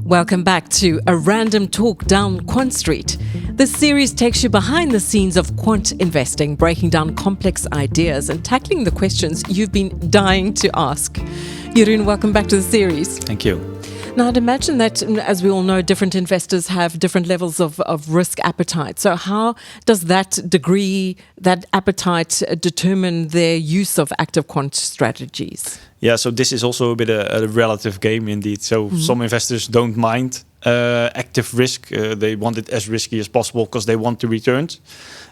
Welcome back to a random talk down Quant Street. This series takes you behind the scenes of quant investing, breaking down complex ideas and tackling the questions you've been dying to ask. Jeroen, welcome back to the series. Thank you. Now, I'd imagine that, as we all know, different investors have different levels of risk appetite. So how does that appetite determine their use of active quant strategies? Yeah, so this is also a bit a relative game indeed. So some investors don't mind active risk. They want it as risky as possible because they want the returns.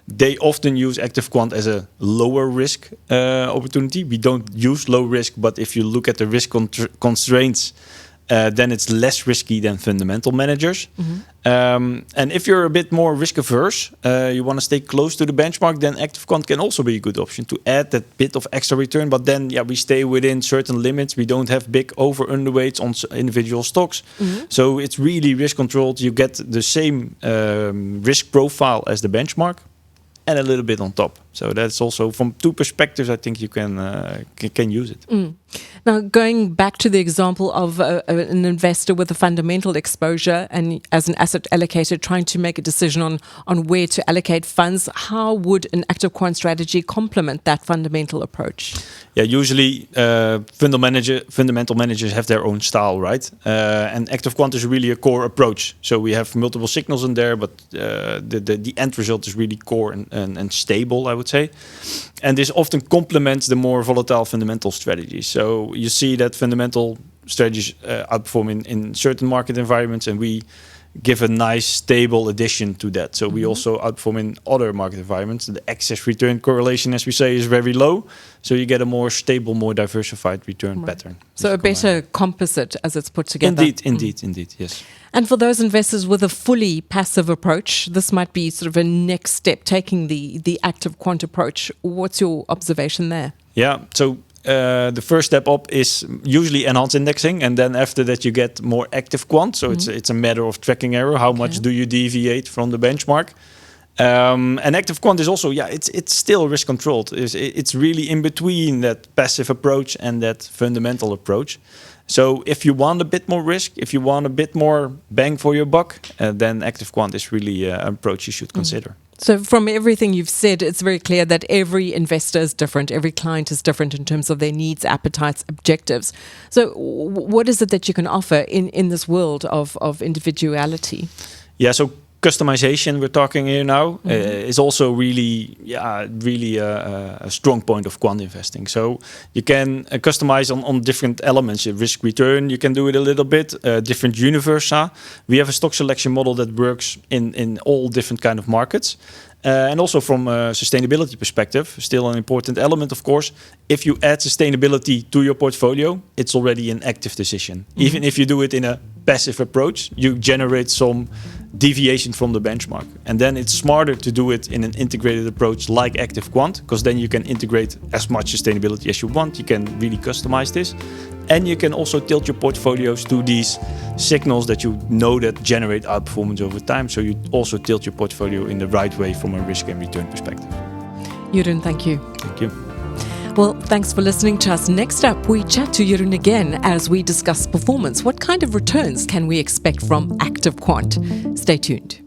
They often use active quant as a lower risk opportunity. We don't use low risk, but if you look at the risk constraints, then it's less risky than fundamental managers. And if you're a bit more risk averse, you want to stay close to the benchmark, then active quant can also be a good option to add that bit of extra return. But then, we stay within certain limits. We don't have big over-underweights on individual stocks. So it's really risk controlled. You get the same risk profile as the benchmark and a little bit on top. So that's also from two perspectives, I think you can use it. Now, going back to the example of an investor with a fundamental exposure and as an asset allocator trying to make a decision on where to allocate funds, how would an active quant strategy complement that fundamental approach? Yeah, usually fundamental managers have their own style, right? And active quant is really a core approach. So we have multiple signals in there, but the end result is really core and stable, I would say. And this often complements the more volatile fundamental strategies. So you see that fundamental strategies outperform in certain market environments, and we give a nice stable addition to that. So we also outperform in other market environments. The excess return correlation, as we say, is very low. So you get a more stable, more diversified return pattern. So a better composite as it's put together. Indeed, yes. And for those investors with a fully passive approach, this might be sort of a next step, taking the active quant approach. What's your observation there? Yeah, so the first step up is usually enhanced indexing, and then after that you get more active quant. So it's a matter of tracking error. How much do you deviate from the benchmark? And active quant is also, it's still risk controlled. It's really in between that passive approach and that fundamental approach. So if you want a bit more risk, if you want a bit more bang for your buck, then active quant is really an approach you should consider. So from everything you've said, it's very clear that every investor is different. Every client is different in terms of their needs, appetites, objectives. So what is it that you can offer in this world of individuality? Yeah, so customization we're talking here now is also really a strong point of quant investing. So you can customize on different elements. Risk return, you can do it a little bit. Different universa. We have a stock selection model that works in all different kind of markets. And also from a sustainability perspective, still an important element, of course. If you add sustainability to your portfolio, it's already an active decision. Even if you do it in a passive approach, you generate some deviation from the benchmark. And then it's smarter to do it in an integrated approach like active quant, because then you can integrate as much sustainability as you want. You can really customize this. And you can also tilt your portfolios to these signals that you know that generate outperformance over time. So you also tilt your portfolio in the right way from a risk and return perspective. Jeroen, thank you. Thank you. Well, thanks for listening to us. Next up, we chat to Jeroen again as we discuss performance. What kind of returns can we expect from active quant? Stay tuned.